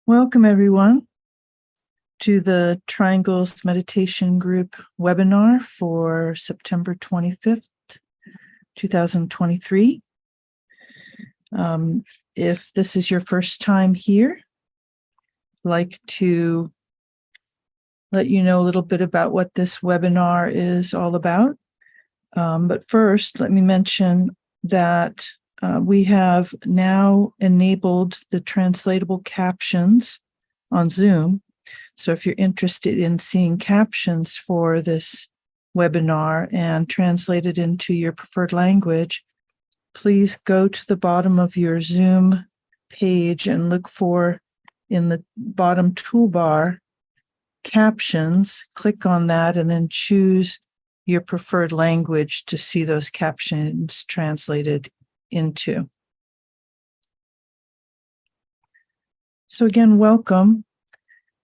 Welcome, everyone, to the Triangles Meditation Group webinar for September 25th, 2023. If this is your first time here, I'd like to let you know a little bit about what this webinar is all about. But first, let me mention that we have now enabled the translatable captions on Zoom. So if you're interested in seeing captions for this webinar and translated into your preferred language, please go to the bottom of your Zoom page and look for, in the bottom toolbar, captions. Click on that and then choose your preferred language to see those captions translated into. So again, welcome.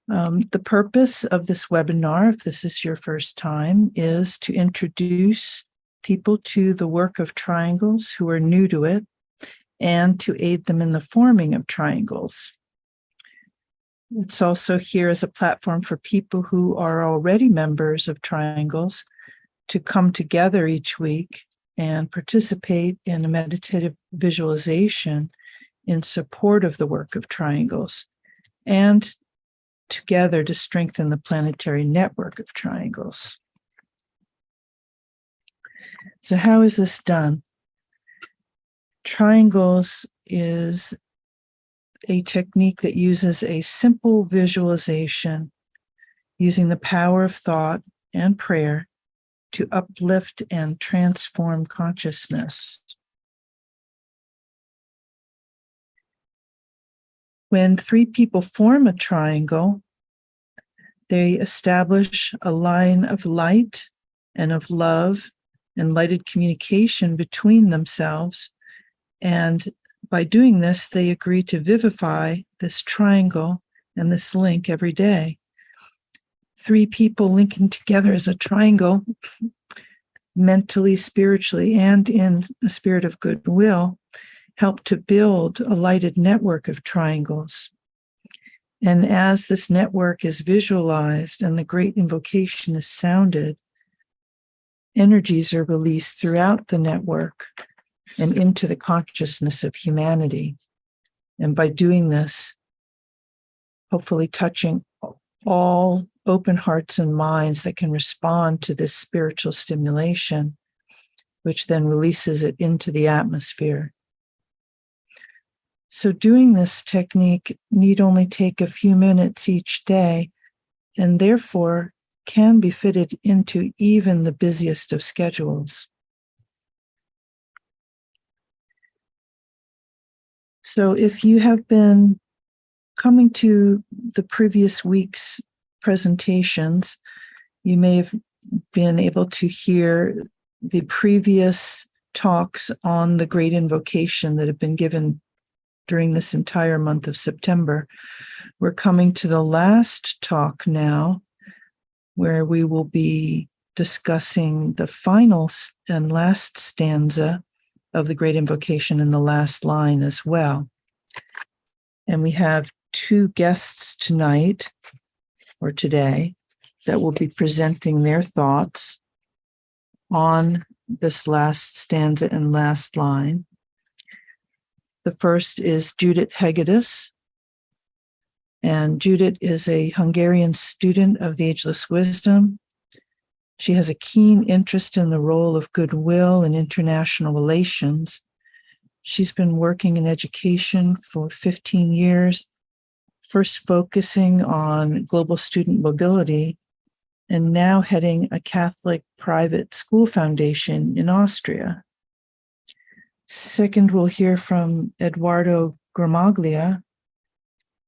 The purpose of this webinar, if this is your first time, is to introduce people to the work of triangles who are new to it and to aid them in the forming of triangles. It's also here as a platform for people who are already members of triangles to come together each week and participate in a meditative visualization in support of the work of triangles, and together to strengthen the planetary network of triangles. So how is this done? Triangles is a technique that uses a simple visualization using the power of thought and prayer to uplift and transform consciousness. When three people form a triangle, they establish a line of light and of love and lighted communication between themselves. And by doing this, they agree to vivify this triangle and this link every day. Three people linking together as a triangle, mentally, spiritually, and in a spirit of goodwill, help to build a lighted network of triangles. And as this network is visualized and the Great Invocation is sounded, energies are released throughout the network and into the consciousness of humanity. And by doing this, hopefully touching all open hearts and minds that can respond to this spiritual stimulation, which then releases it into the atmosphere. So doing this technique need only take a few minutes each day, and therefore can be fitted into even the busiest of schedules. So if you have been coming to the previous week's presentations, you may have been able to hear the previous talks on the Great Invocation that have been given during this entire month of September. We're coming to the last talk now, where we will be discussing the final and last stanza of the Great Invocation in the last line as well. And we have two guests tonight, or today, that will be presenting their thoughts on this last stanza and last line. The first is Judith Hegedus, and Judith is a Hungarian student of the Ageless Wisdom. She has a keen interest in the role of goodwill in international relations. She's been working in education for 15 years, first focusing on global student mobility, and now heading a Catholic private school foundation in Austria. Second, we'll hear from Eduardo Gramaglia.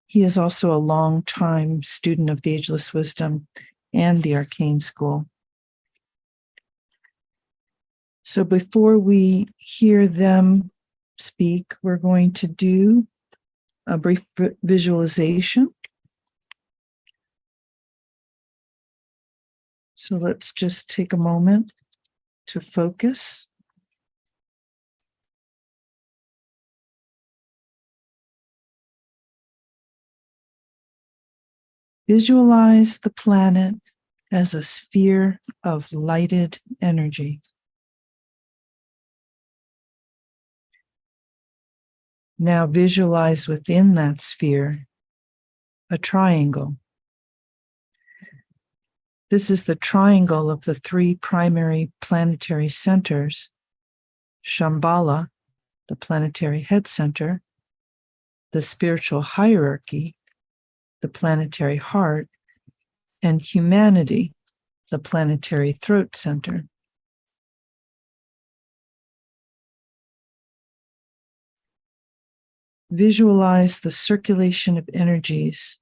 He is also a long-time student of the Ageless Wisdom and the Arcane School. So before we hear them speak, we're going to do a brief visualization. So let's just take a moment to focus. Visualize the planet as a sphere of lighted energy. Now visualize within that sphere a triangle. This is the triangle of the three primary planetary centers: Shambhala, the planetary head center; the spiritual hierarchy, the planetary heart; and humanity, the planetary throat center. Visualize the circulation of energies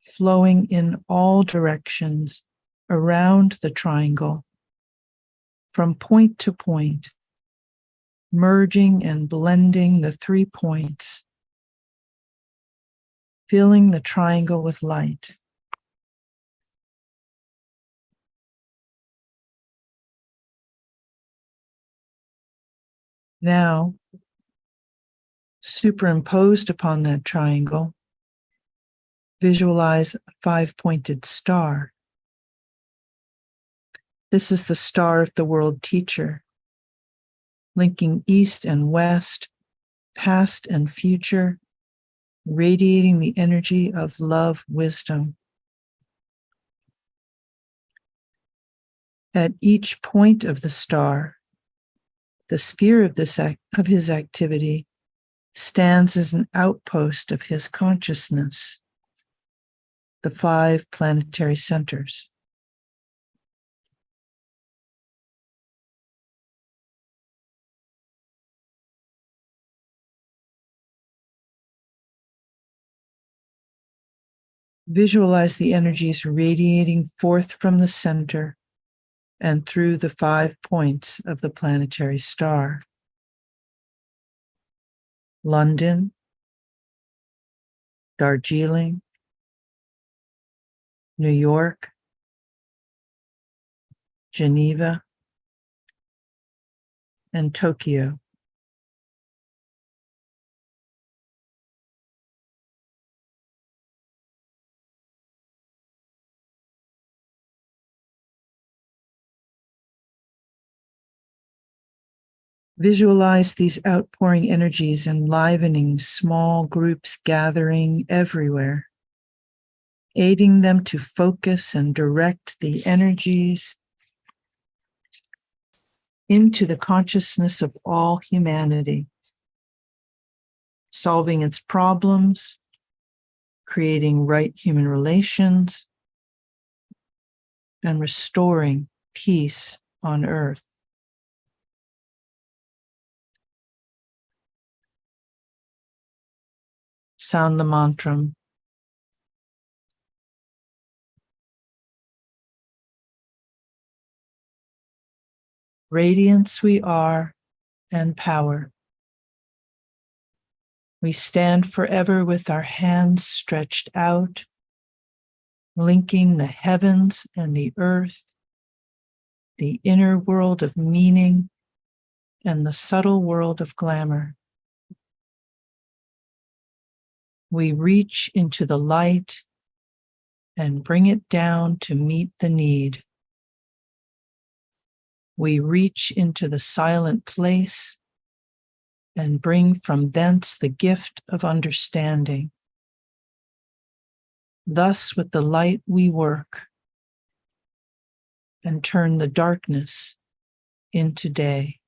flowing in all directions around the triangle, from point to point, merging and blending the 3 points, filling the triangle with light. Now, superimposed upon that triangle, visualize a 5-pointed star. This is the star of the world teacher, linking east and west, past and future, radiating the energy of love, wisdom. At each point of the star, the sphere of his activity stands as an outpost of his consciousness, the 5 planetary centers. Visualize the energies radiating forth from the center and through the 5 points of the planetary star. London, Darjeeling, New York, Geneva, and Tokyo. Visualize these outpouring energies enlivening small groups gathering everywhere, aiding them to focus and direct the energies into the consciousness of all humanity, solving its problems, creating right human relations, and restoring peace on earth. Sound the mantra. Radiance we are and power. We stand forever with our hands stretched out, linking the heavens and the earth, the inner world of meaning and the subtle world of glamour. We reach into the light and bring it down to meet the need. We reach into the silent place and bring from thence the gift of understanding. Thus with the light we work and turn the darkness into day.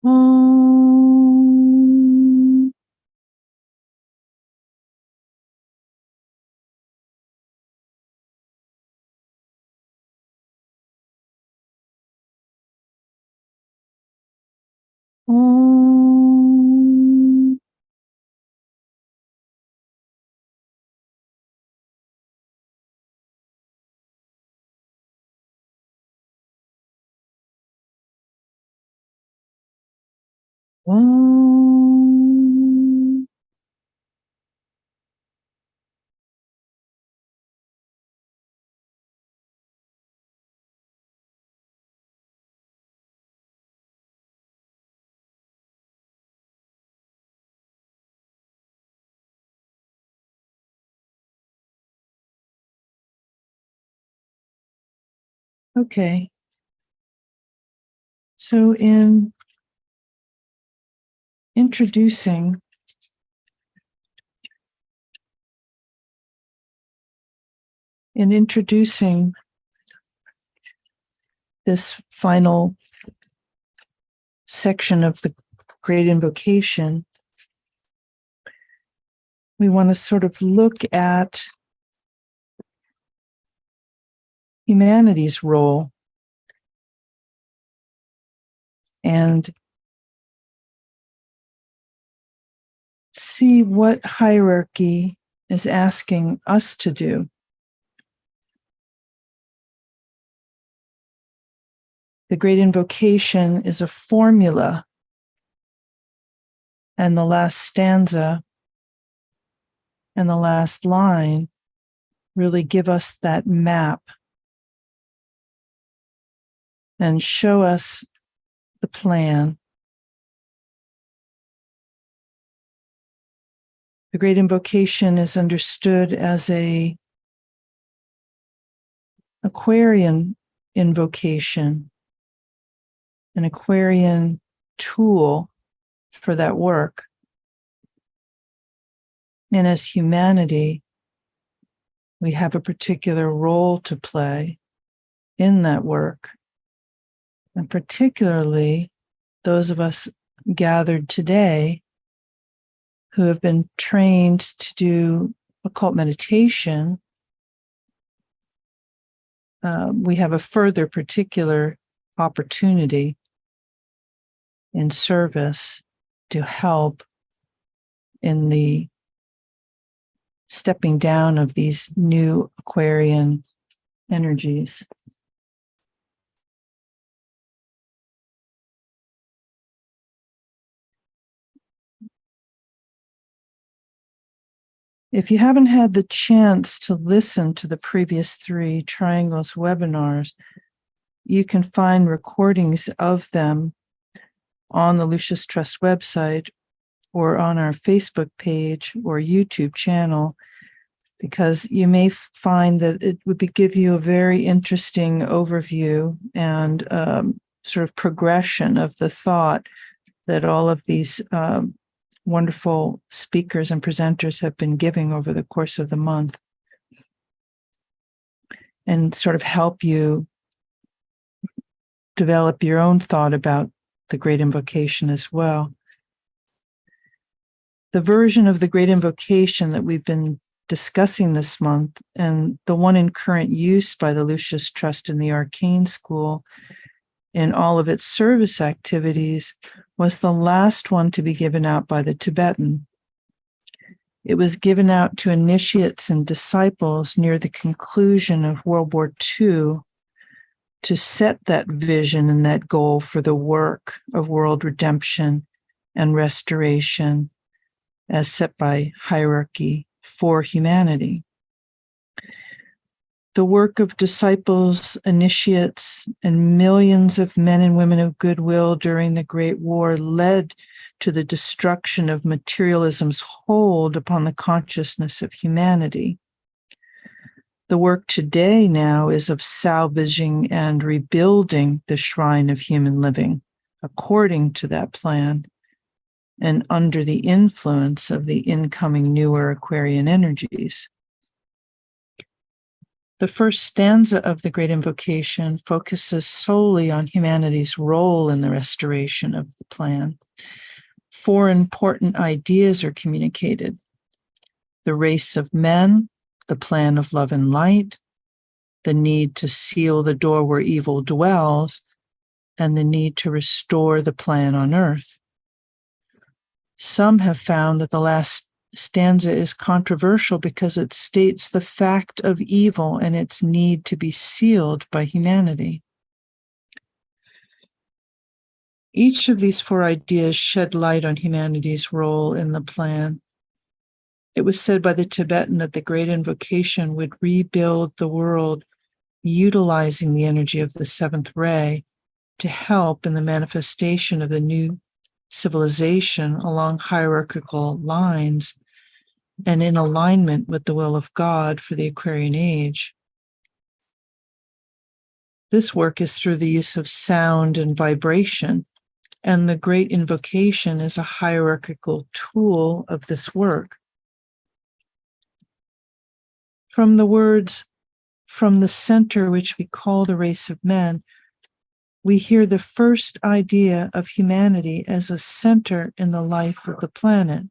Om. Om. Om. Okay. So in introducing this final section of the Great Invocation, we want to sort of look at humanity's role and see what hierarchy is asking us to do. The Great Invocation is a formula, and the last stanza and the last line really give us that map and show us the plan. The Great Invocation is understood as an Aquarian invocation, an Aquarian tool for that work. And as humanity, we have a particular role to play in that work. And particularly those of us gathered today who have been trained to do occult meditation, we have a further particular opportunity in service to help in the stepping down of these new Aquarian energies. If you haven't had the chance to listen to the previous 3 Triangles webinars, you can find recordings of them on the Lucis Trust website or on our Facebook page or YouTube channel, because you may find that it would give you a very interesting overview and sort of progression of the thought that all of these wonderful speakers and presenters have been giving over the course of the month, and sort of help you develop your own thought about the Great Invocation as well. The version of the Great Invocation that we've been discussing this month, and the one in current use by the Lucis Trust in the Arcane School in all of its service activities, was the last one to be given out by the Tibetan. It was given out to initiates and disciples near the conclusion of World War II to set that vision and that goal for the work of world redemption and restoration as set by hierarchy for humanity. The work of disciples, initiates, and millions of men and women of goodwill during the Great War led to the destruction of materialism's hold upon the consciousness of humanity. The work today now is of salvaging and rebuilding the shrine of human living according to that plan and under the influence of the incoming newer Aquarian energies. The first stanza of the Great Invocation focuses solely on humanity's role in the restoration of the plan. 4 important ideas are communicated: the race of men, the plan of love and light, the need to seal the door where evil dwells, and the need to restore the plan on earth. Some have found that the last stanza is controversial because it states the fact of evil and its need to be sealed by humanity. Each of these 4 ideas shed light on humanity's role in the plan. It was said by the Tibetan that the Great Invocation would rebuild the world utilizing the energy of the 7th ray to help in the manifestation of the new civilization along hierarchical lines and in alignment with the will of God for the Aquarian age. This work is through the use of sound and vibration, and the Great Invocation is a hierarchical tool of this work. From the words, "from the center which we call the race of men," we hear the first idea of humanity as a center in the life of the planet.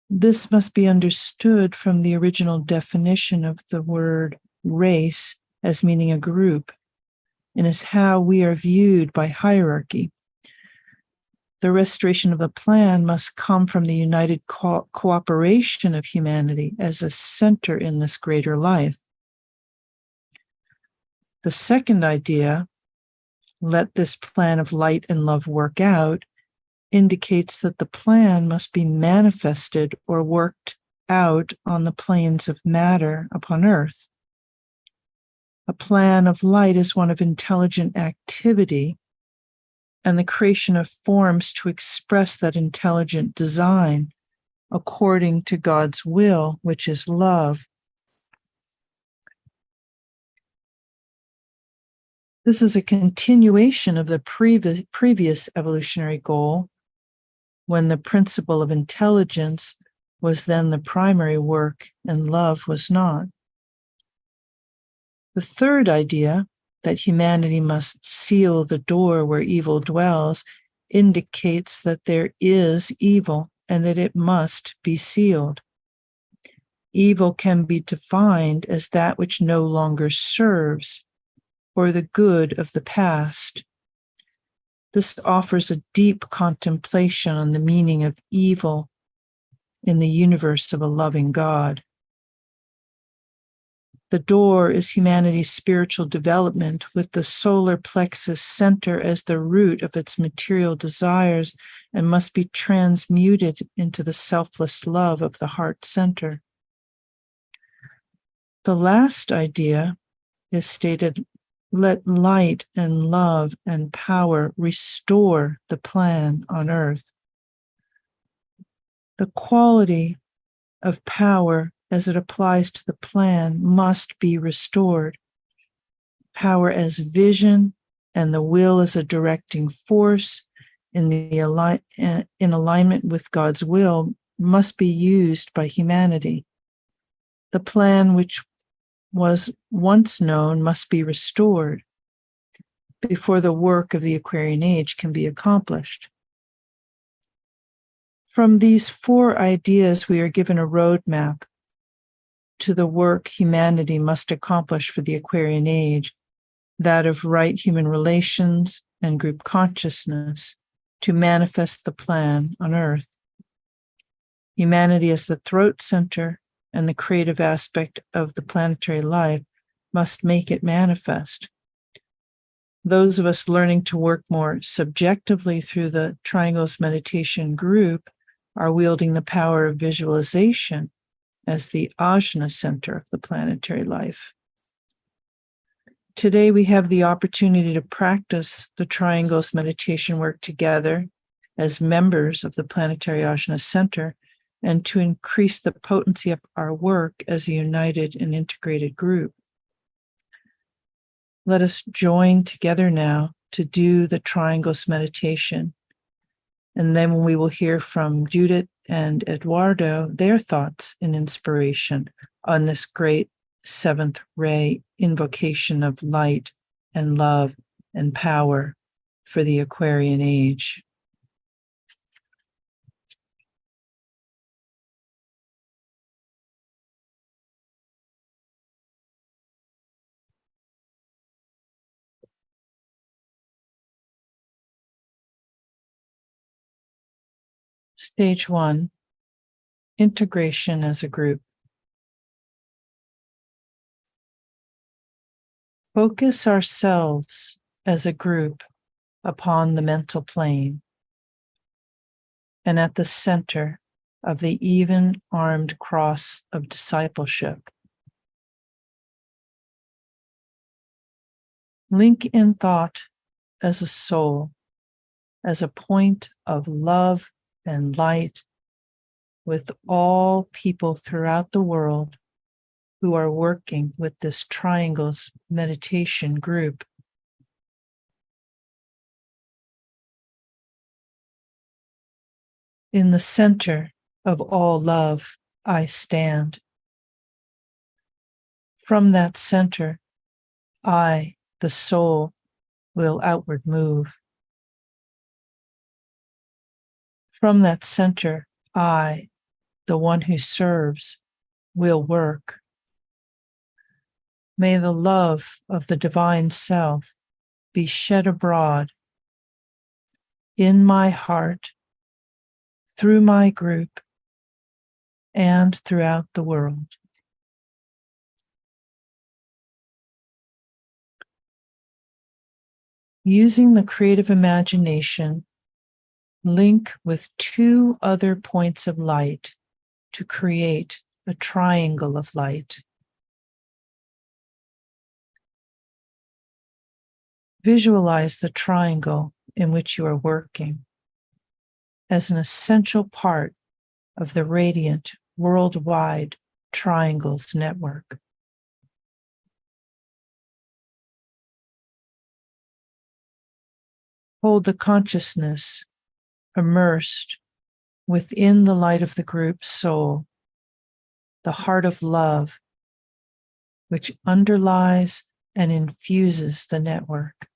This must be understood from the original definition of the word race as meaning a group, and is how we are viewed by hierarchy. The restoration of the plan must come from the united cooperation of humanity as a center in this greater life. The second idea, "let this plan of light and love work out," indicates that the plan must be manifested or worked out on the planes of matter upon earth. A plan of light is one of intelligent activity and the creation of forms to express that intelligent design according to God's will, which is love. This is a continuation of the previous evolutionary goal, when the principle of intelligence was then the primary work and love was not. The third idea, that humanity must seal the door where evil dwells, indicates that there is evil and that it must be sealed. Evil can be defined as that which no longer serves, or the good of the past. This offers a deep contemplation on the meaning of evil in the universe of a loving God. The door is humanity's spiritual development, with the solar plexus center as the root of its material desires, and must be transmuted into the selfless love of the heart center. The last idea is stated, "let light and love and power restore the plan on earth." The quality of power as it applies to the plan must be restored. Power as vision and the will as a directing force in alignment with God's will must be used by humanity. The plan which was once known must be restored before the work of the Aquarian Age can be accomplished. From these four ideas, we are given a roadmap to the work humanity must accomplish for the Aquarian Age, that of right human relations and group consciousness, to manifest the plan on Earth. Humanity as the throat center and the creative aspect of the planetary life must make it manifest. Those of us learning to work more subjectively through the Triangles Meditation group are wielding the power of visualization as the ajna center of the planetary life. Today, we have the opportunity to practice the Triangles Meditation work together as members of the Planetary Ajna Center, and to increase the potency of our work as a united and integrated group. Let us join together now to do the Triangles Meditation, and then we will hear from Judith and Eduardo their thoughts and inspiration on this great seventh ray invocation of light and love and power for the Aquarian Age. Stage 1, integration as a group. Focus ourselves as a group upon the mental plane and at the center of the even-armed cross of discipleship. Link in thought as a soul, as a point of love and light with all people throughout the world, who are working with this triangles meditation group. In the center of all love, I stand. From that center, I, the soul, will outward move. From that center, I, the one who serves, will work. May the love of the divine self be shed abroad in my heart, through my group, and throughout the world. Using the creative imagination, link with two other points of light to create a triangle of light. Visualize the triangle in which you are working as an essential part of the radiant worldwide triangles network. Hold the consciousness immersed within the light of the group's soul, the heart of love, which underlies and infuses the network.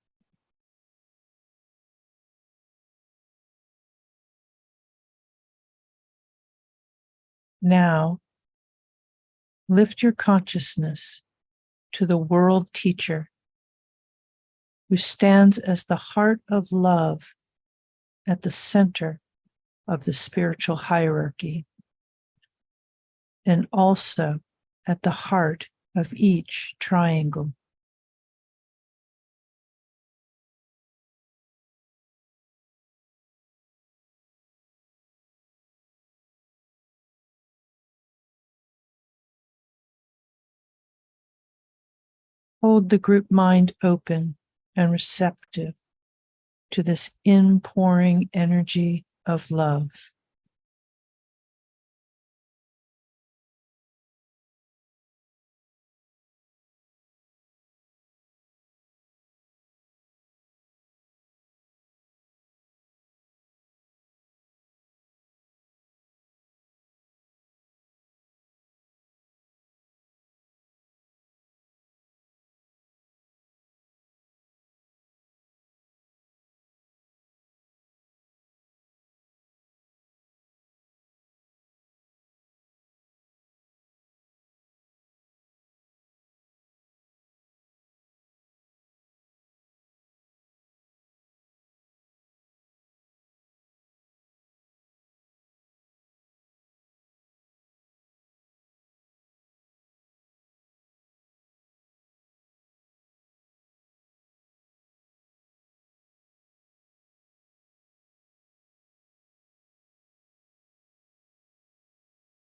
Now, lift your consciousness to the world teacher who stands as the heart of love at the center of the spiritual hierarchy, and also at the heart of each triangle. Hold the group mind open and receptive to this inpouring energy of love.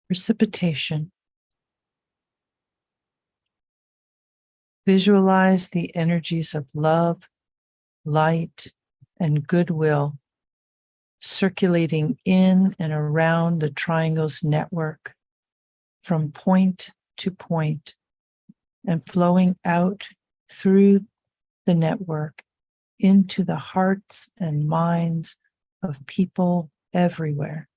Precipitation. Visualize the energies of love, light, and goodwill circulating in and around the triangle's network from point to point and flowing out through the network into the hearts and minds of people everywhere.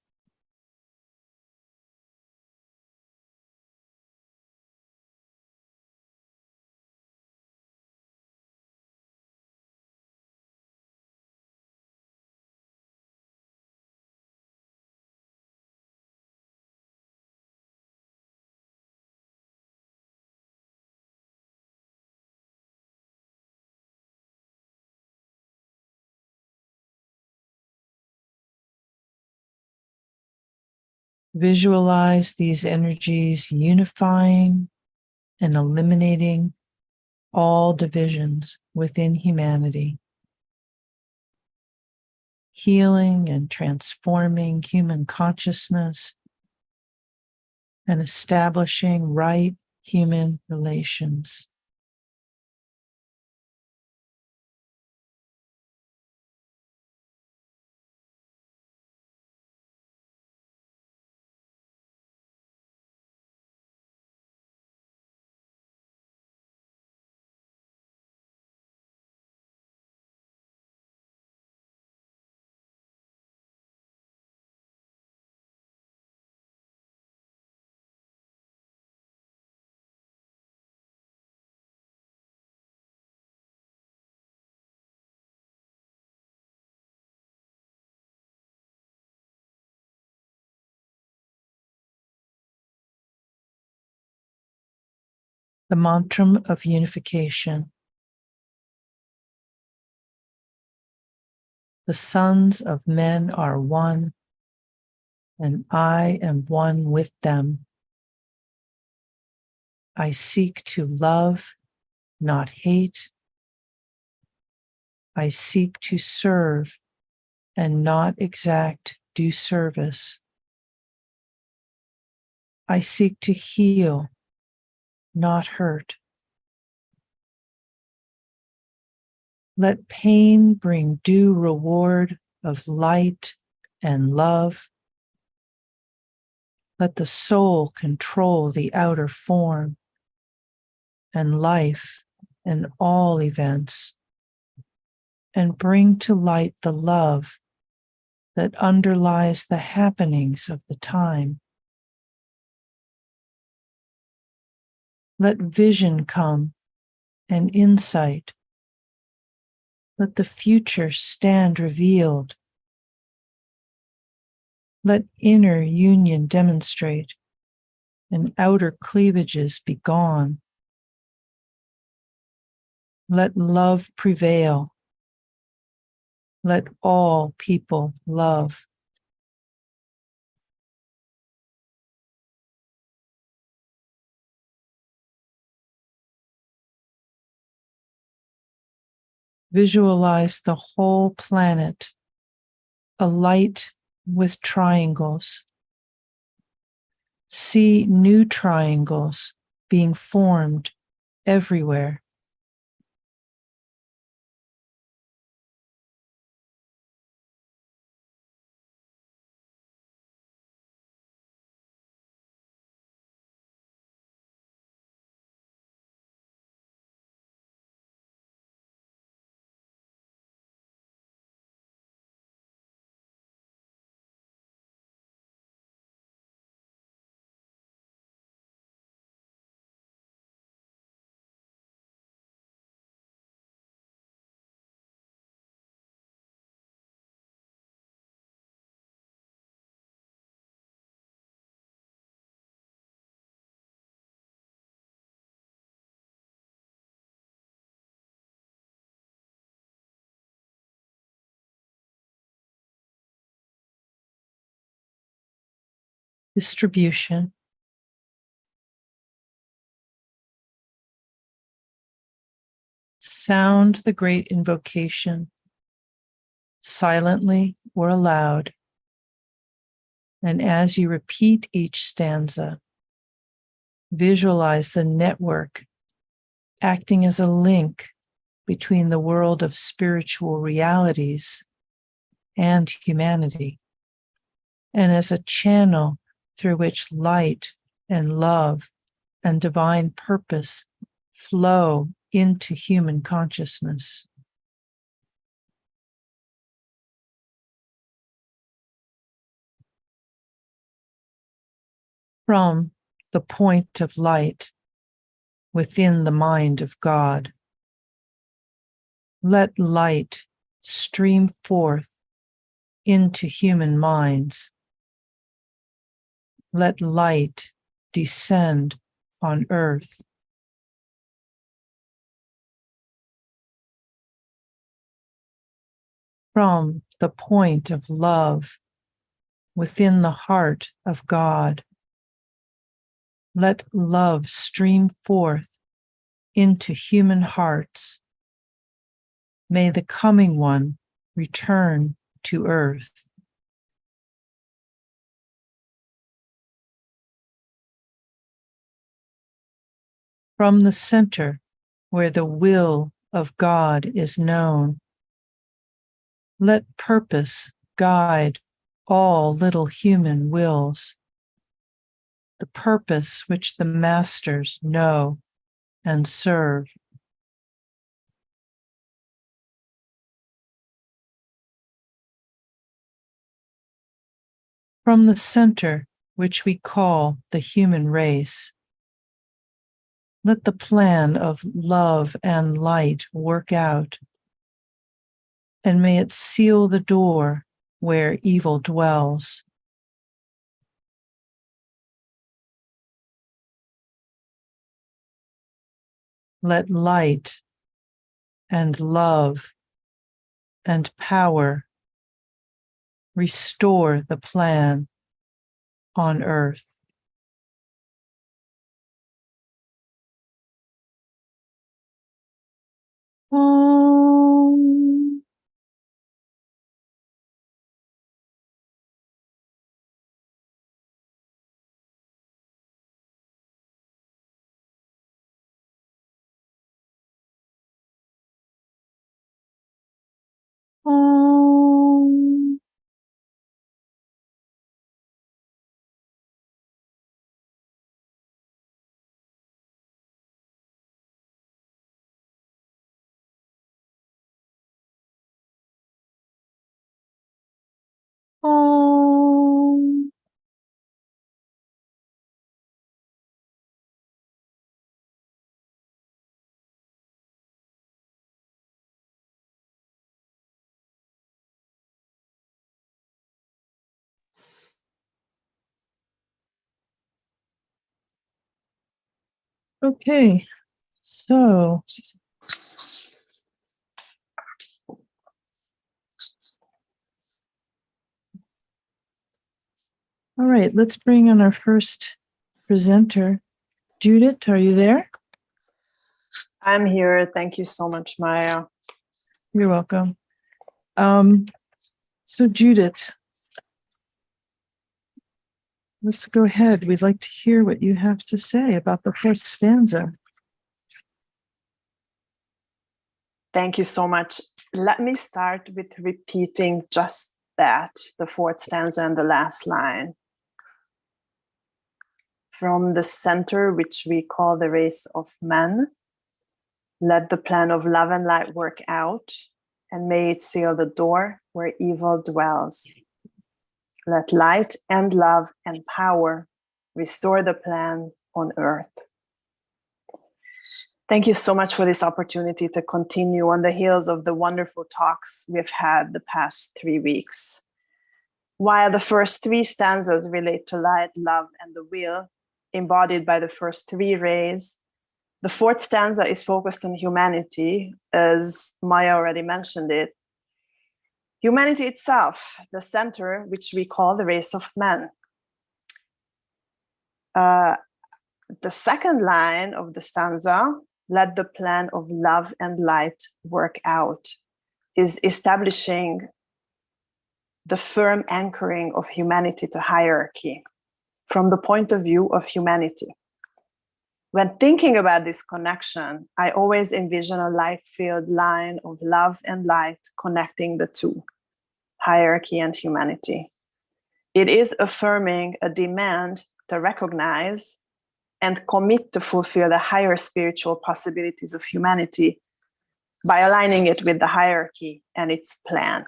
Visualize these energies unifying and eliminating all divisions within humanity, healing and transforming human consciousness, and establishing right human relations. the mantra of unification. The sons of men are one, and I am one with them. I seek to love, not hate. I seek to serve and not exact due service. I seek to heal, not hurt. Let pain bring due reward of light and love. Let the soul control the outer form and life and all events, and bring to light the love that underlies the happenings of the time. Let vision come and insight. Let the future stand revealed. Let inner union demonstrate and outer cleavages be gone. Let love prevail. Let all people love. Visualize the whole planet, a light with triangles. See new triangles being formed everywhere. Distribution. Sound the Great Invocation, silently or aloud, and as you repeat each stanza, visualize the network acting as a link between the world of spiritual realities and humanity, and as a channel through which light and love and divine purpose flow into human consciousness. From the point of light within the mind of God, let light stream forth into human minds. Let light descend on earth. From the point of love within the heart of God, let love stream forth into human hearts. May the coming one return to earth. From the center where the will of God is known, let purpose guide all little human wills, the purpose which the masters know and serve. From the center which we call the human race, let the plan of love and light work out, and may it seal the door where evil dwells. let light and love and power restore the plan on earth. Om. Om. Om. Okay, so all right, let's bring on our first presenter. Judith, are you there? I'm here. Thank you so much, Maya. You're welcome. So Judith, let's go ahead. We'd like to hear what you have to say about the first stanza. Thank you so much. Let me start with repeating just that, the fourth stanza and the last line. From the center, which we call the race of men, let the plan of love and light work out, and may it seal the door where evil dwells. Let light and love and power restore the plan on earth. Thank you so much for this opportunity to continue on the heels of the wonderful talks we've had the past 3 weeks. While the first 3 stanzas relate to light, love, and the will, embodied by the first 3 rays, the fourth stanza is focused on humanity, as Maya already mentioned it. Humanity itself, the center, which we call the race of men. The second line of the stanza, let the plan of love and light work out, is establishing the firm anchoring of humanity to hierarchy from the point of view of humanity. When thinking about this connection, I always envision a light-filled line of love and light connecting the two, hierarchy and humanity. It is affirming a demand to recognize and commit to fulfill the higher spiritual possibilities of humanity by aligning it with the hierarchy and its plan.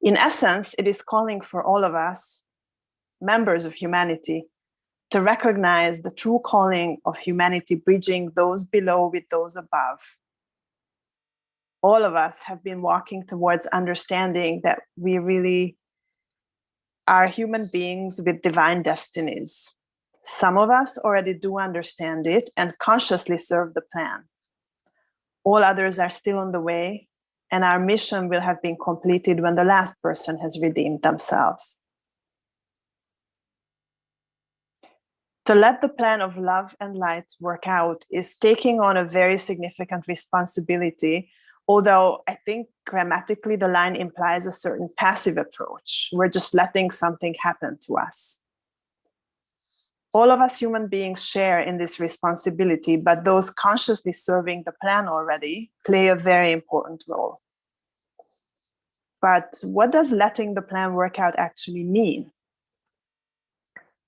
In essence, it is calling for all of us, members of humanity, to recognize the true calling of humanity, bridging those below with those above. All of us have been walking towards understanding that we really are human beings with divine destinies. Some of us already do understand it and consciously serve the plan. All others are still on the way, and our mission will have been completed when the last person has redeemed themselves. To let the plan of love and light work out is taking on a very significant responsibility, although I think grammatically the line implies a certain passive approach. We're just letting something happen to us. All of us human beings share in this responsibility, but those consciously serving the plan already play a very important role. But what does letting the plan work out actually mean?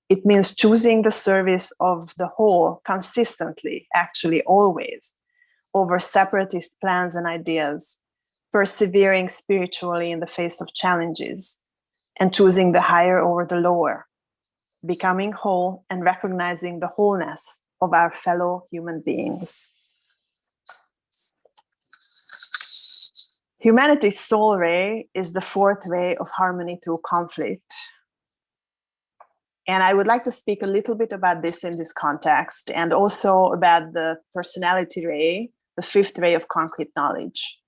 It means choosing the service of the whole consistently, actually always, over separatist plans and ideas, persevering spiritually in the face of challenges, and choosing the higher over the lower, becoming whole and recognizing the wholeness of our fellow human beings. Humanity's soul ray is the fourth ray of harmony through conflict. And I would like to speak a little bit about this in this context, and also about the personality ray, the fifth ray of concrete knowledge.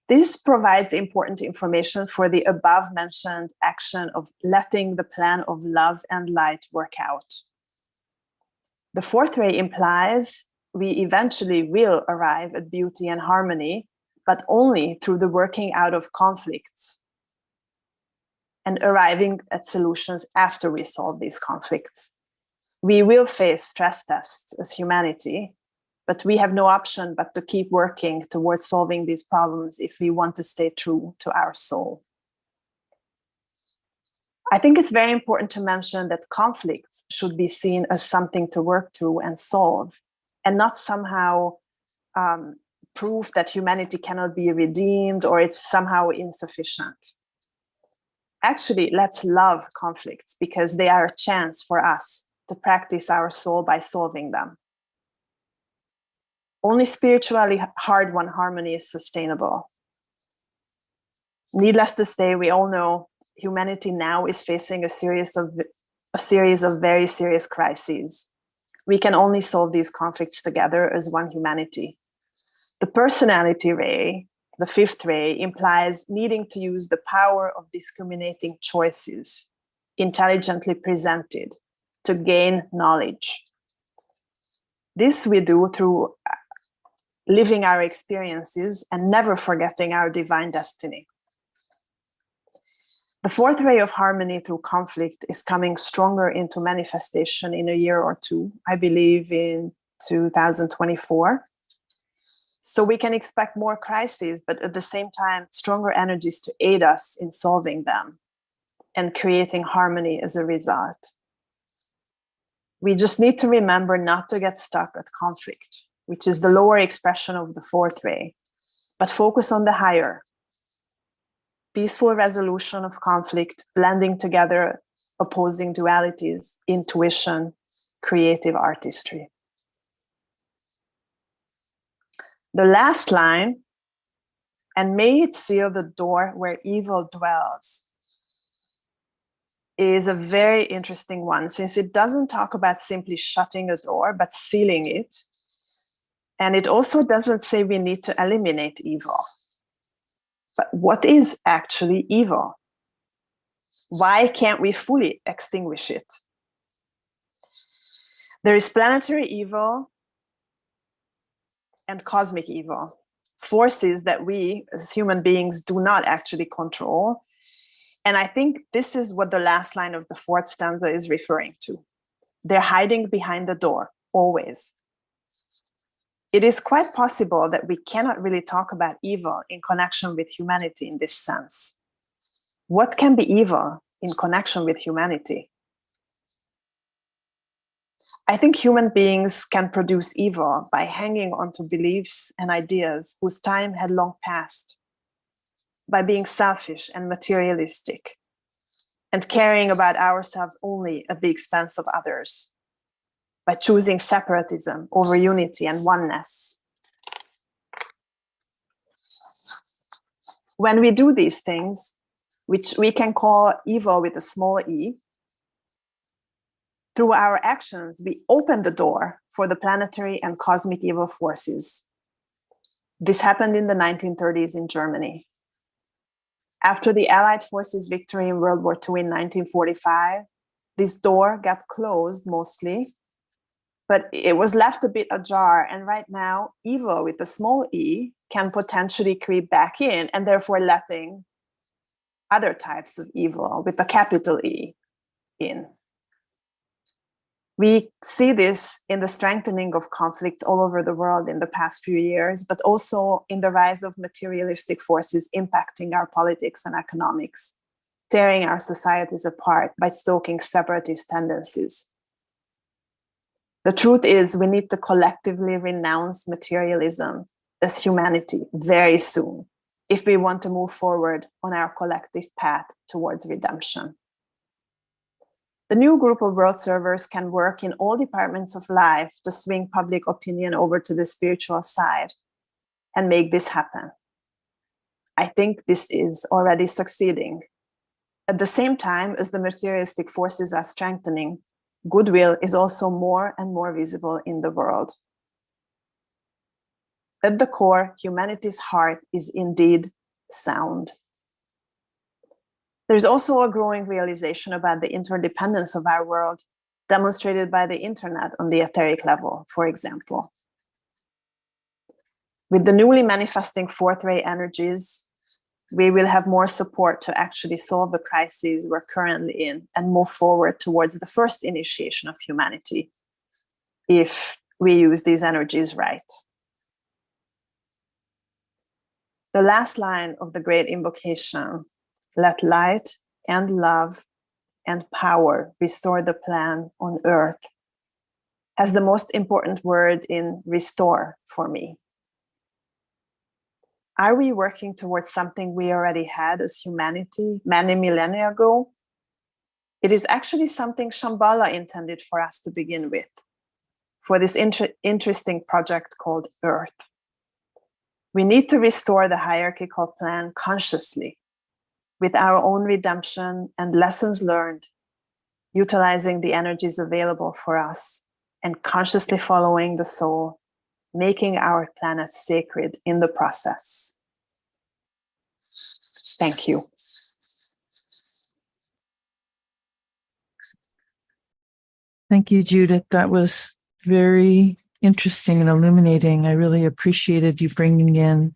This provides important information for the above mentioned action of letting the plan of love and light work out. The fourth ray implies we eventually will arrive at beauty and harmony, but only through the working out of conflicts and arriving at solutions after we solve these conflicts. We will face stress tests as humanity, but we have no option but to keep working towards solving these problems if we want to stay true to our soul. I think it's very important to mention that conflicts should be seen as something to work through and solve, and not somehow proof that humanity cannot be redeemed or it's somehow insufficient. Actually, let's love conflicts because they are a chance for us to practice our soul by solving them. Only spiritually hard-won harmony is sustainable. Needless to say, we all know humanity now is facing a series of very serious crises. We can only solve these conflicts together as one humanity. The personality ray, the fifth ray, implies needing to use the power of discriminating choices, intelligently presented, to gain knowledge. This we do through living our experiences and never forgetting our divine destiny. The fourth ray of harmony through conflict is coming stronger into manifestation in a year or two, I believe in 2024. So we can expect more crises, but at the same time, stronger energies to aid us in solving them and creating harmony as a result. We just need to remember not to get stuck at conflict, which is the lower expression of the fourth ray, but focus on the higher. Peaceful resolution of conflict, blending together opposing dualities, intuition, creative artistry. The last line, and may it seal the door where evil dwells, is a very interesting one, since it doesn't talk about simply shutting a door, but sealing it. And it also doesn't say we need to eliminate evil. But what is actually evil? Why can't we fully extinguish it? There is planetary evil and cosmic evil, forces that we as human beings do not actually control. And I think this is what the last line of the fourth stanza is referring to. They're hiding behind the door, always. It is quite possible that we cannot really talk about evil in connection with humanity in this sense. What can be evil in connection with humanity? I think human beings can produce evil by hanging onto beliefs and ideas whose time had long passed, by being selfish and materialistic, and caring about ourselves only at the expense of others, by choosing separatism over unity and oneness. When we do these things, which we can call evil with a small e, through our actions, we open the door for the planetary and cosmic evil forces. This happened in the 1930s in Germany. After the Allied forces' victory in World War II in 1945, this door got closed mostly, but it was left a bit ajar. And right now, evil with a small e can potentially creep back in, and therefore letting other types of evil with a capital E in. We see this in the strengthening of conflicts all over the world in the past few years, but also in the rise of materialistic forces impacting our politics and economics, tearing our societies apart by stoking separatist tendencies. The truth is, we need to collectively renounce materialism as humanity very soon if we want to move forward on our collective path towards redemption. The new group of world servers can work in all departments of life to swing public opinion over to the spiritual side and make this happen. I think this is already succeeding, At the same time as the materialistic forces are strengthening, goodwill is also more and more visible in the world. At the core, humanity's heart is indeed sound. There's also a growing realization about the interdependence of our world, demonstrated by the internet on the etheric level, for example. With the newly manifesting fourth ray energies, we will have more support to actually solve the crises we're currently in and move forward towards the first initiation of humanity, if we use these energies right. The last line of the Great Invocation, let light and love and power restore the plan on earth, has the most important word in restore for me. Are we working towards something we already had as humanity many millennia ago? It is actually something Shambhala intended for us to begin with, for this interesting project called Earth. We need to restore the hierarchical plan consciously, with our own redemption and lessons learned, utilizing the energies available for us and consciously following the soul, making our planet sacred in the process. Thank you. Thank you, Judith. That was very interesting and illuminating. I really appreciated you bringing in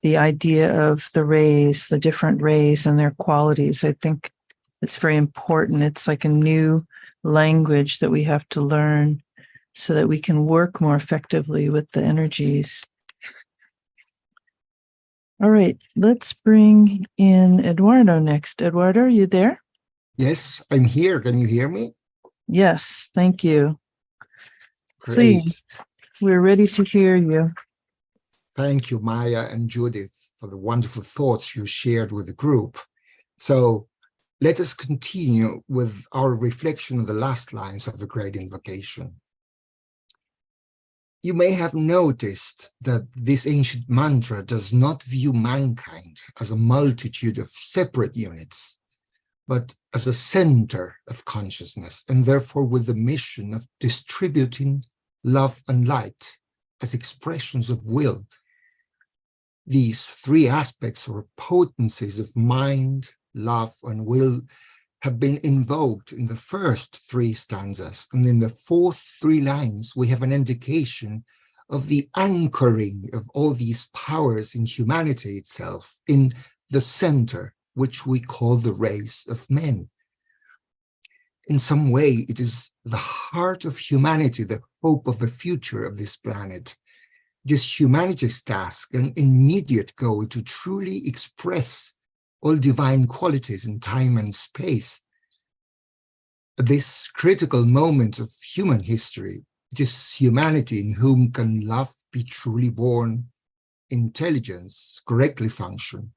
the idea of the rays, the different rays and their qualities. I think it's very important. It's like a new language that we have to learn so that we can work more effectively with the energies. All right, let's bring in Eduardo next. Eduardo, are you there? Yes, I'm here. Can you hear me? Yes, thank you. Great. Please, we're ready to hear you. Thank you, Maya and Judith, for the wonderful thoughts you shared with the group. So let us continue with our reflection of the last lines of the Great Invocation. You may have noticed that this ancient mantra does not view mankind as a multitude of separate units, but as a center of consciousness, and therefore with the mission of distributing love and light as expressions of will. These three aspects or potencies of mind, love, and will have been invoked in the first three stanzas, and in the fourth three lines we have an indication of the anchoring of all these powers in humanity itself, in the center, which we call the race of men. In some way, it is the heart of humanity, the hope of the future of this planet. It is humanity's task, an immediate goal, to truly express all divine qualities in time and space. At this critical moment of human history, it is humanity in whom can love be truly born, intelligence correctly function,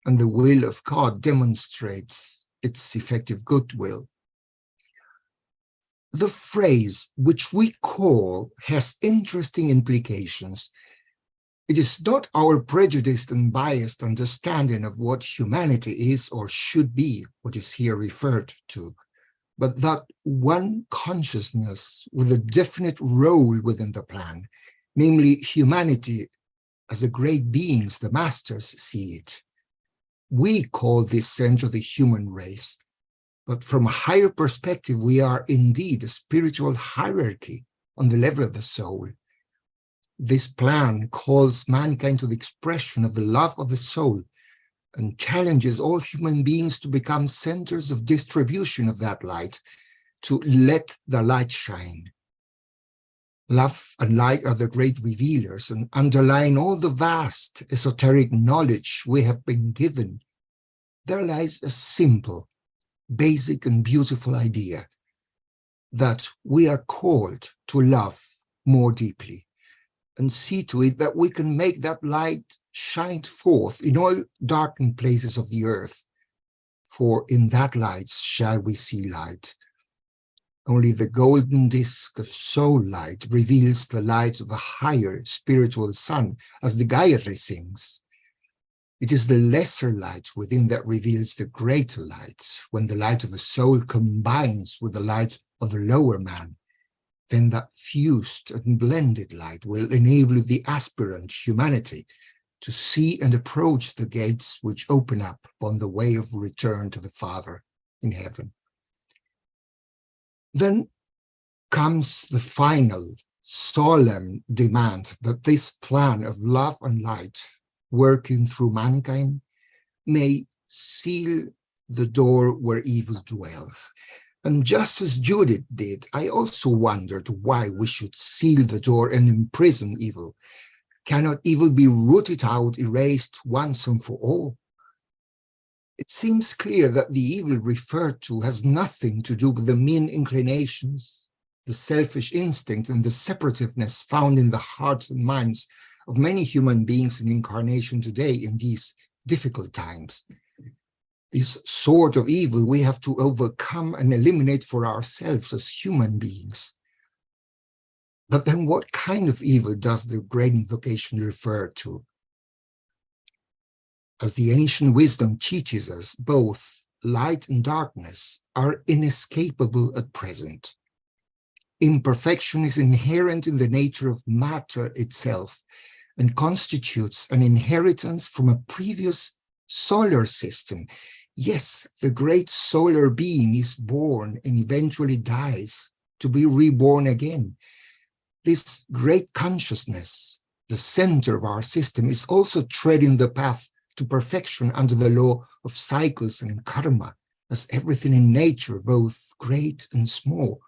and the will of God demonstrates its effective goodwill. The phrase which we call has interesting implications. It is not our prejudiced and biased understanding of what humanity is or should be what is here referred to, but that one consciousness with a definite role within the plan, namely humanity as the great beings, the masters, see it. We call this center the human race, but from a higher perspective, we are indeed a spiritual hierarchy on the level of the soul. This plan calls mankind to the expression of the love of the soul and challenges all human beings to become centers of distribution of that light, to let the light shine. Love and light are the great revealers, and underlying all the vast esoteric knowledge we have been given, there lies a simple, basic and beautiful idea that we are called to love more deeply and see to it that we can make that light shine forth in all darkened places of the earth. For in that light shall we see light. Only the golden disk of soul light reveals the light of the higher spiritual sun, as the Gayatri sings. It is the lesser light within that reveals the greater light. When the light of the soul combines with the light of the lower man, then that fused and blended light will enable the aspirant humanity to see and approach the gates which open up on the way of return to the Father in heaven. Then comes the final solemn demand that this plan of love and light working through mankind may seal the door where evil dwells. And just as Judith did, I also wondered why we should seal the door and imprison evil. Cannot evil be rooted out, erased once and for all? It seems clear that the evil referred to has nothing to do with the mean inclinations, the selfish instinct, and the separativeness found in the hearts and minds of many human beings in incarnation today in these difficult times. This sort of evil we have to overcome and eliminate for ourselves as human beings. But then what kind of evil does the Great Invocation refer to? As the ancient wisdom teaches us, both light and darkness are inescapable at present. Imperfection is inherent in the nature of matter itself and constitutes an inheritance from a previous solar system. Yes, the great solar being is born and eventually dies to be reborn again. This great consciousness, the center of our system, is also treading the path to perfection under the law of cycles and karma, as everything in nature, both great and small.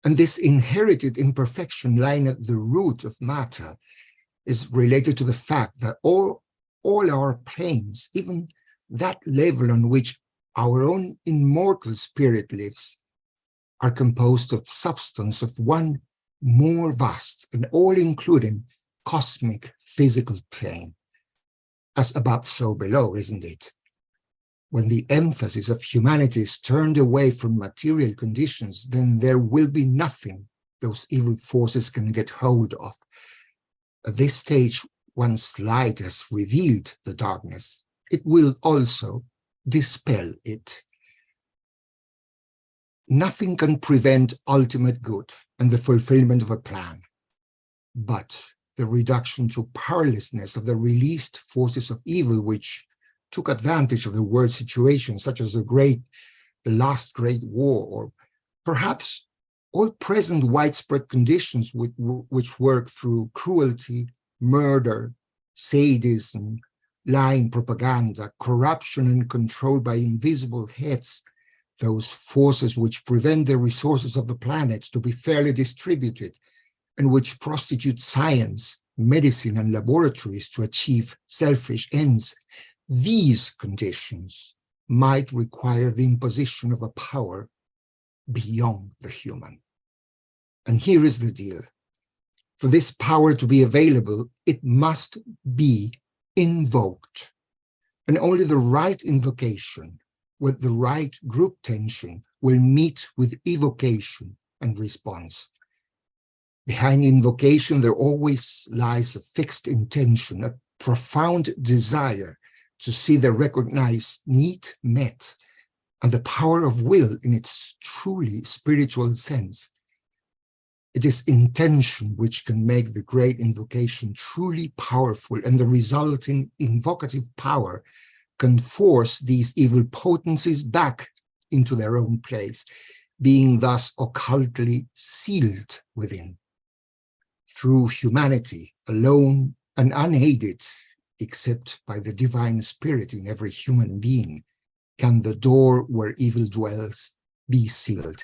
And this inherited imperfection lying at the root of matter is related to the fact that all our planes, even that level on which our own immortal spirit lives, are composed of substance of one more vast and all-including cosmic physical plane. As above, so below, isn't it? When the emphasis of humanity is turned away from material conditions, then there will be nothing those evil forces can get hold of. At this stage, once light has revealed the darkness, it will also dispel it. Nothing can prevent ultimate good and the fulfillment of a plan, but the reduction to powerlessness of the released forces of evil, which took advantage of the world situation, such as the last great war, or perhaps all present widespread conditions which work through cruelty, murder, sadism, lying propaganda, corruption, and control by invisible heads, those forces which prevent the resources of the planet to be fairly distributed, and which prostitute science, medicine, and laboratories to achieve selfish ends. These conditions might require the imposition of a power beyond the human. And here is the deal. For this power to be available, it must be invoked. And only the right invocation with the right group tension will meet with evocation and response. Behind invocation, there always lies a fixed intention, a profound desire to see the recognized need met, and the power of will in its truly spiritual sense. It is intention which can make the Great Invocation truly powerful, and the resulting invocative power can force these evil potencies back into their own place, being thus occultly sealed within. Through humanity, alone and unaided, except by the divine spirit in every human being, can the door where evil dwells be sealed.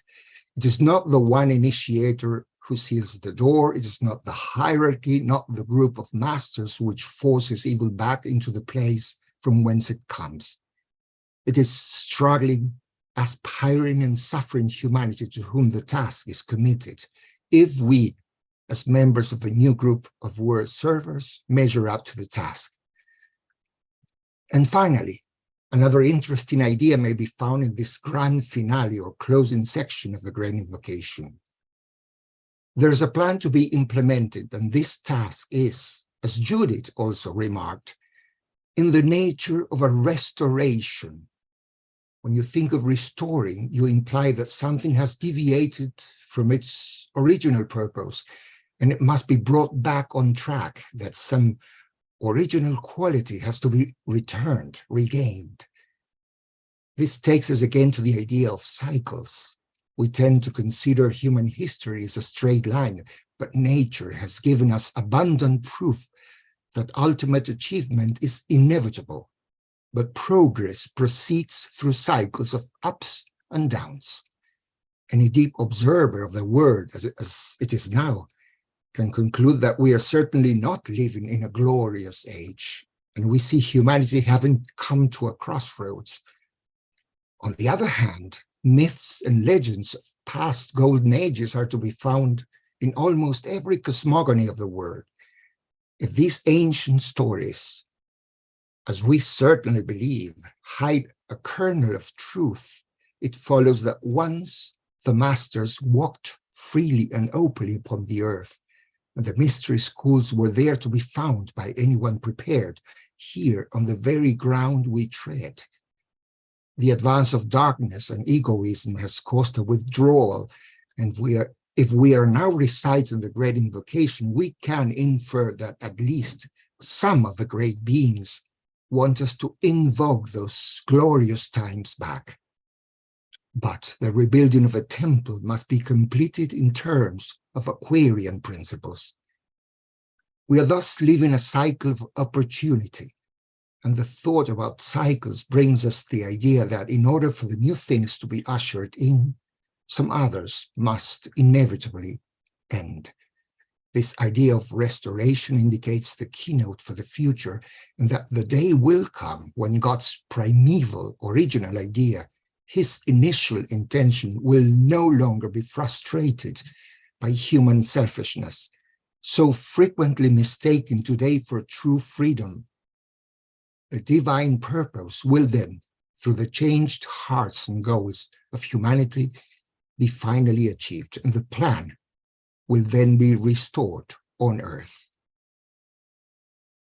It is not the one initiator who seals the door. It is not the hierarchy, not the group of masters which forces evil back into the place from whence it comes. It is struggling, aspiring, and suffering humanity to whom the task is committed. If we, as members of the new group of world servers, measure up to the task. And finally, another interesting idea may be found in this grand finale or closing section of the Great Invocation. There's a plan to be implemented, and this task is, as Judith also remarked, in the nature of a restoration. When you think of restoring, you imply that something has deviated from its original purpose, and it must be brought back on track, that some original quality has to be returned, regained. This takes us again to the idea of cycles. We tend to consider human history as a straight line, but nature has given us abundant proof that ultimate achievement is inevitable, but progress proceeds through cycles of ups and downs. Any deep observer of the world as it is now can conclude that we are certainly not living in a glorious age, and we see humanity having come to a crossroads. On the other hand, myths and legends of past golden ages are to be found in almost every cosmogony of the world. If these ancient stories, as we certainly believe, hide a kernel of truth, it follows that once the masters walked freely and openly upon the earth, and the mystery schools were there to be found by anyone prepared, here on the very ground we tread. The advance of darkness and egoism has caused a withdrawal, and if we are now reciting the Great Invocation, we can infer that at least some of the great beings want us to invoke those glorious times back. But the rebuilding of a temple must be completed in terms of Aquarian principles. We are thus living a cycle of opportunity, and the thought about cycles brings us the idea that in order for the new things to be ushered in, some others must inevitably end. This idea of restoration indicates the keynote for the future, and that the day will come when God's primeval, original idea, his initial intention, will no longer be frustrated by human selfishness, so frequently mistaken today for true freedom. The divine purpose will then, through the changed hearts and goals of humanity, be finally achieved, and the plan will then be restored on earth.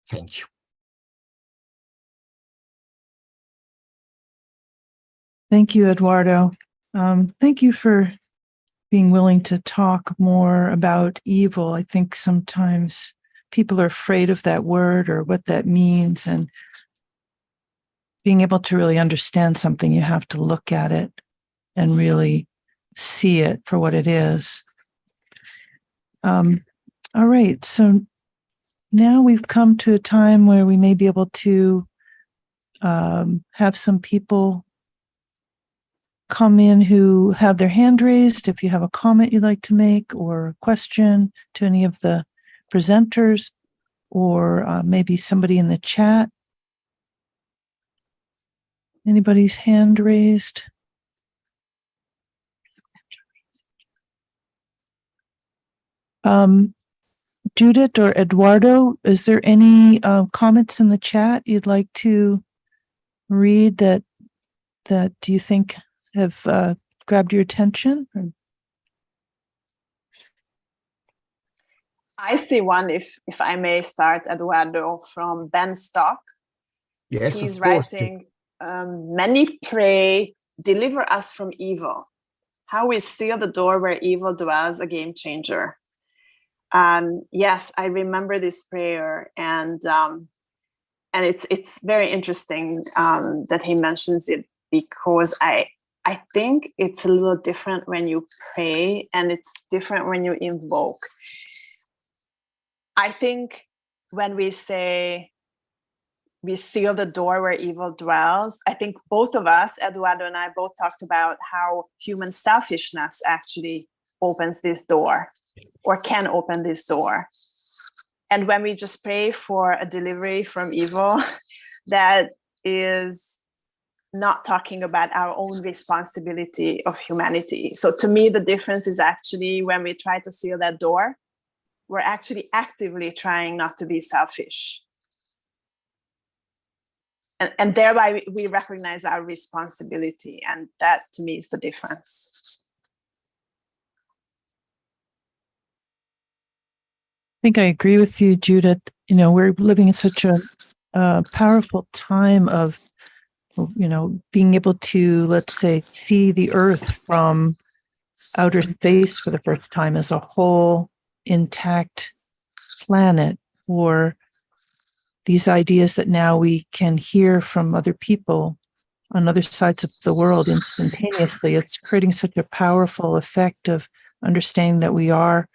Thank you. Thank you, Eduardo. Thank you for being willing to talk more about evil. I think sometimes people are afraid of that word or what that means, and being able to really understand something, you have to look at it and really see it for what it is. All right, so now we've come to a time where we may be able to have some people come in who have their hand raised. If you have a comment you'd like to make or a question to any of the presenters, or maybe somebody in the chat. Anybody's hand raised? Judith or Eduardo, is there any comments in the chat you'd like to read that you think have grabbed your attention? I see one, if I may start, Eduardo, from Ben Stock. Yes, he's of course. writing, many pray, deliver us from evil. How we seal the door where evil dwells, a game changer. Yes, I remember this prayer, and it's very interesting that he mentions it, because I think it's a little different when you pray, and it's different when you invoke. I think when we say we seal the door where evil dwells, I think both of us, Eduardo and I, both talked about how human selfishness actually opens this door, or can open this door. And when we just pray for a delivery from evil, that is not talking about our own responsibility of humanity. So to me, the difference is actually when we try to seal that door, we're actually actively trying not to be selfish. And thereby we recognize our responsibility. And that to me is the difference. I think I agree with you, Judith. You know, we're living in such a powerful time of, being able to, let's say, see the Earth from outer space for the first time as a whole intact planet, or these ideas that now we can hear from other people on other sides of the world instantaneously. It's creating such a powerful effect of understanding that we are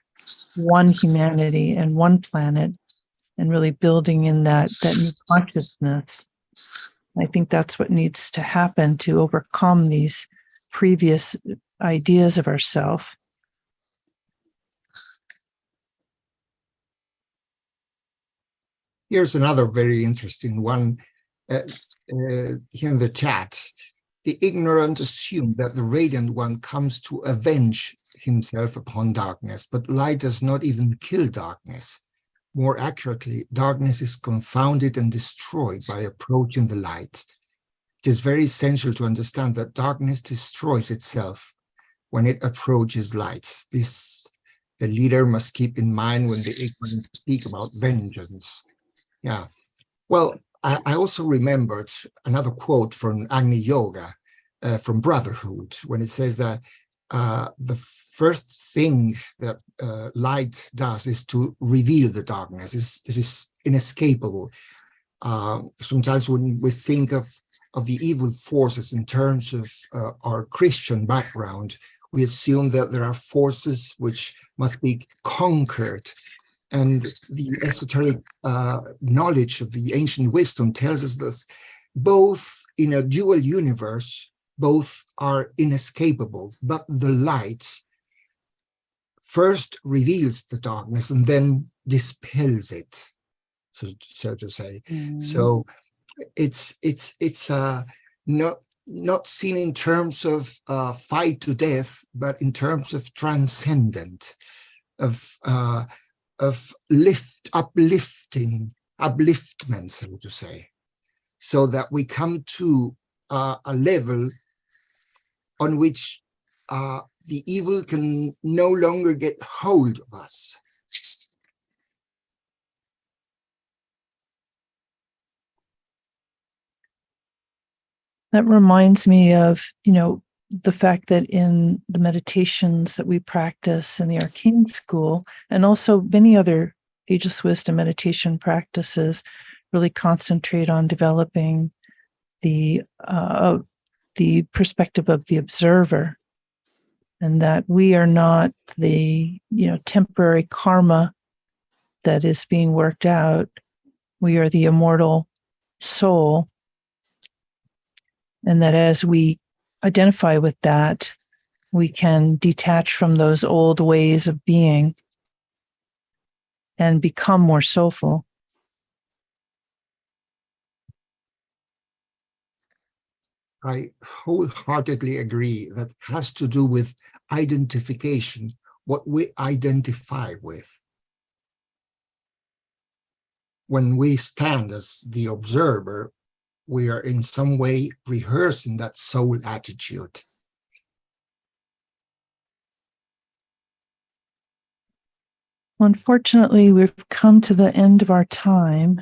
one humanity and one planet, and really building in that new consciousness. I think that's what needs to happen to overcome these previous ideas of ourselves. Here's another very interesting one here in the chat. The ignorant assume that the Radiant One comes to avenge himself upon darkness, but light does not even kill darkness. More accurately, darkness is confounded and destroyed by approaching the light. It is very essential to understand that darkness destroys itself when it approaches light. This the leader must keep in mind when the ignorant speak about vengeance. Yeah, well, I also remembered another quote from Agni Yoga, from Brotherhood, when it says that the first thing that light does is to reveal the darkness. It is inescapable. Sometimes when we think of the evil forces in terms of our Christian background, we assume that there are forces which must be conquered. And the esoteric knowledge of the ancient wisdom tells us that both in a dual universe, both are inescapable, but the light first reveals the darkness and then dispels it, so to say. So it's not seen in terms of fight to death, but in terms of transcendent, of upliftment, so to say, so that we come to a level on which the evil can no longer get hold of us. That reminds me of, the fact that in the meditations that we practice in the Arcane School, and also many other Ageless Wisdom meditation practices, really concentrate on developing the perspective of the observer, and that we are not the temporary karma that is being worked out. We are the immortal soul, and that as we identify with that, we can detach from those old ways of being and become more soulful. I wholeheartedly agree. That has to do with identification, what we identify with. When we stand as the observer, we are in some way rehearsing that soul attitude. Unfortunately, we've come to the end of our time.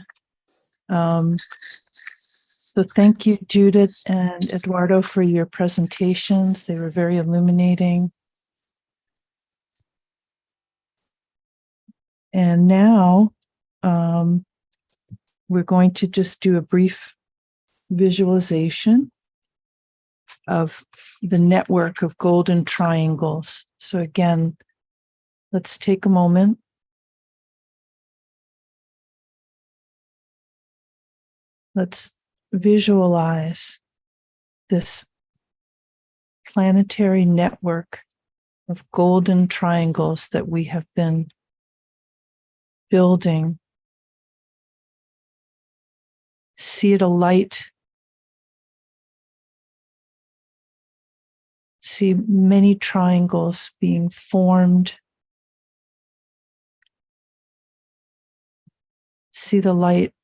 So thank you, Judith and Eduardo, for your presentations. They were very illuminating. And now we're going to just do a brief visualization of the network of golden triangles. So again, let's take a moment. Let's visualize this planetary network of golden triangles that we have been building. See it alight. See many triangles being formed. See the light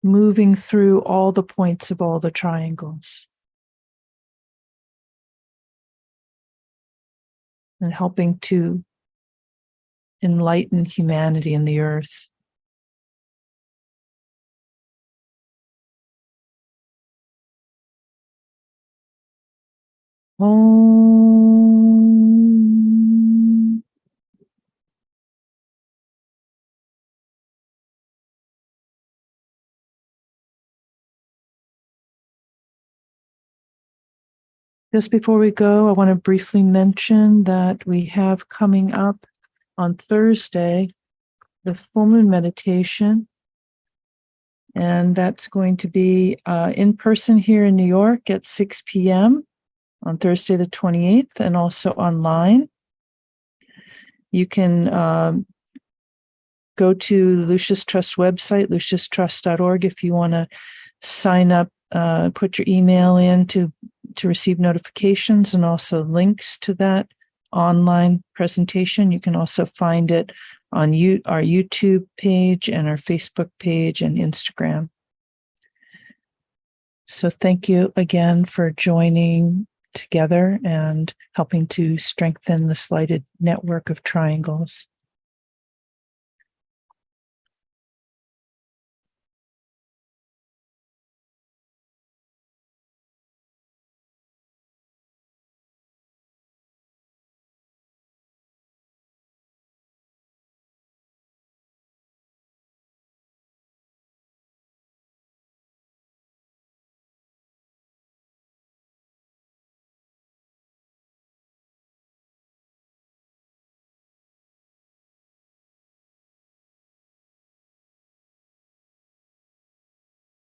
moving through all the points of all the triangles and helping to enlighten humanity and the earth. Om. Just before we go, I want to briefly mention that we have coming up on Thursday the full moon meditation. And that's going to be in person here in New York at 6 p.m. on Thursday, the 28th, and also online. You can go to the Lucis Trust website, lucistrust.org, if you want to sign up, put your email in to receive notifications and also links to that online presentation. You can also find it on our YouTube page and our Facebook page and Instagram. So thank you again for joining together and helping to strengthen this lighted network of triangles.